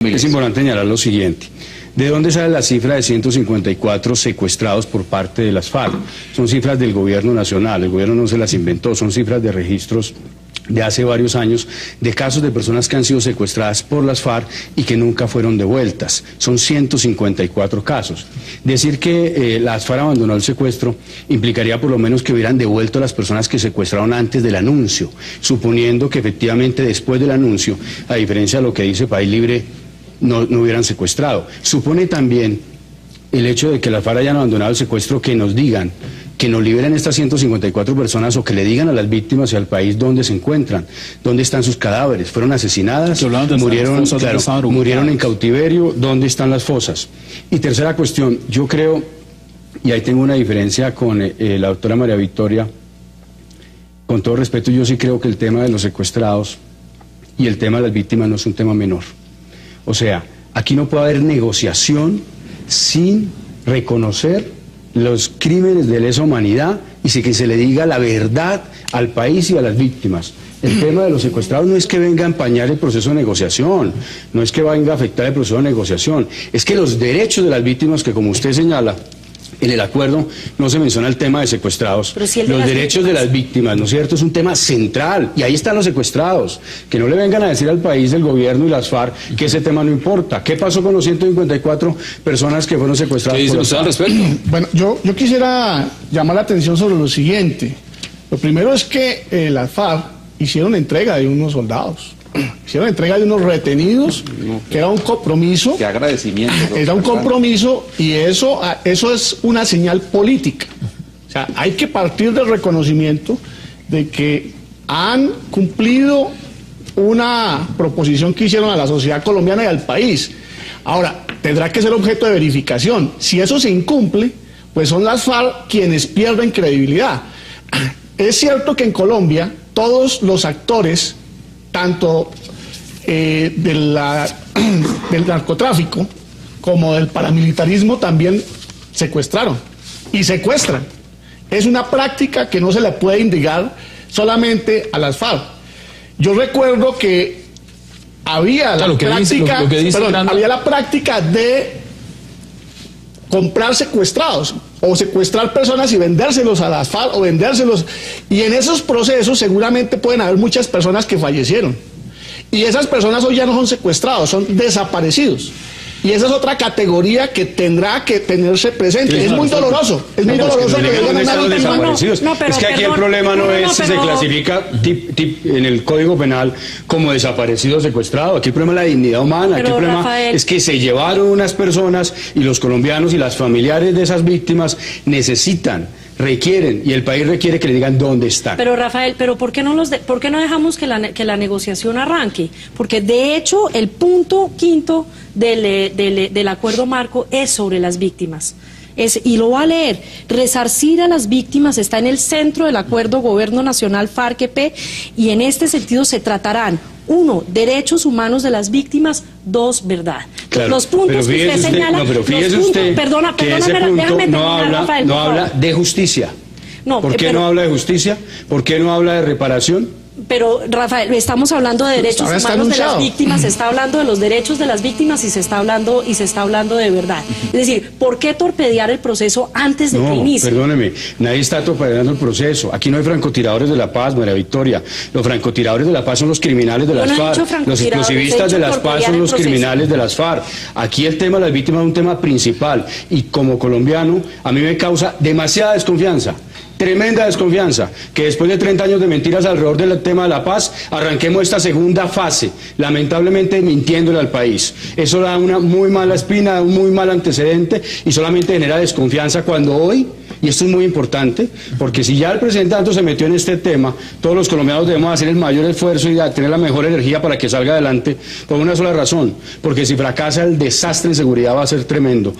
familias. Es importante señalar lo siguiente. ¿De dónde sale la cifra de 154 secuestrados por parte de las FARC? Son cifras del gobierno nacional, el gobierno no se las inventó, son cifras de registros de hace varios años, de casos de personas que han sido secuestradas por las FARC y que nunca fueron devueltas. Son 154 casos. Decir que las FARC abandonó el secuestro implicaría por lo menos que hubieran devuelto a las personas que secuestraron antes del anuncio, suponiendo que efectivamente después del anuncio, a diferencia de lo que dice País Libre, no hubieran secuestrado. Supone también el hecho de que las FARC hayan abandonado el secuestro, que nos digan, que nos liberen estas 154 personas, o que le digan a las víctimas y al país dónde se encuentran, dónde están sus cadáveres, fueron asesinadas, murieron en cautiverio, dónde están las fosas. Y tercera cuestión, yo creo, y ahí tengo una diferencia con la doctora María Victoria, con todo respeto, yo sí creo que el tema de los secuestrados y el tema de las víctimas no es un tema menor. O sea, aquí no puede haber negociación sin reconocer los crímenes de lesa humanidad y que se le diga la verdad al país y a las víctimas. El tema de los secuestrados no es que venga a empañar el proceso de negociación, no es que venga a afectar el proceso de negociación, es que los derechos de las víctimas, que como usted señala, en el acuerdo no se menciona el tema de secuestrados, si los derechos de las víctimas, ¿no es cierto? Es un tema central, y ahí están los secuestrados. Que no le vengan a decir al país, el gobierno y las FARC, que ese tema no importa. ¿Qué pasó con los 154 personas que fueron secuestradas? ¿Qué dice usted al respecto? Bueno, yo quisiera llamar la atención sobre lo siguiente. Lo primero es que las FARC hicieron entrega de unos soldados. Hicieron entrega de unos retenidos, que era un compromiso. Qué agradecimiento. Era un compromiso, y eso es una señal política. O sea, hay que partir del reconocimiento de que han cumplido una proposición que hicieron a la sociedad colombiana y al país. Ahora, tendrá que ser objeto de verificación. Si eso se incumple, pues son las FARC quienes pierden credibilidad. Es cierto que en Colombia todos los actores, tanto del narcotráfico como del paramilitarismo, también secuestraron y secuestran. Es una práctica que no se le puede indicar solamente a las FARC. Yo recuerdo que había había la práctica de comprar secuestrados o secuestrar personas y vendérselos a las FARC o vendérselos, y en esos procesos seguramente pueden haber muchas personas que fallecieron, y esas personas hoy ya no son secuestrados, son desaparecidos, y esa es otra categoría que tendrá que tenerse presente. Es muy doloroso, es muy doloroso que digan una víctima. Es que aquí el problema no es si se clasifica en el Código Penal como desaparecido o secuestrado. Aquí el problema es la dignidad humana. Aquí el problema es que se llevaron unas personas, y los colombianos y las familiares de esas víctimas requieren, y el país requiere que le digan dónde están. Pero Rafael, ¿por qué no dejamos que la negociación arranque? Porque de hecho el punto quinto del acuerdo marco es sobre las víctimas. Y lo va a leer: resarcir a las víctimas está en el centro del acuerdo Gobierno Nacional FARC-EP, y en este sentido se tratarán: 1, derechos humanos de las víctimas; 2, verdad. Claro, los puntos que usted señala, pero fíjese usted que ese punto no habla de justicia. ¿Por qué no habla de justicia? ¿Por qué no habla de reparación? Pero, Rafael, estamos hablando de derechos humanos de las víctimas, se está hablando de los derechos de las víctimas, y se está hablando de verdad. Es decir, ¿por qué torpedear el proceso antes de que inicie? Perdóneme, nadie está torpedeando el proceso. Aquí no hay francotiradores de la paz, María Victoria. Los francotiradores de la paz son los criminales de las FARC. Los explosivistas de las paz son los criminales de las FARC. Aquí el tema de las víctimas es un tema principal, y como colombiano a mí me causa demasiada desconfianza. Tremenda desconfianza que después de 30 años de mentiras alrededor del tema de la paz, arranquemos esta segunda fase, lamentablemente mintiéndole al país. Eso da una muy mala espina, un muy mal antecedente, y solamente genera desconfianza cuando hoy, y esto es muy importante, porque si ya el presidente Santos se metió en este tema, todos los colombianos debemos hacer el mayor esfuerzo y tener la mejor energía para que salga adelante, por una sola razón: porque si fracasa, el desastre en seguridad va a ser tremendo.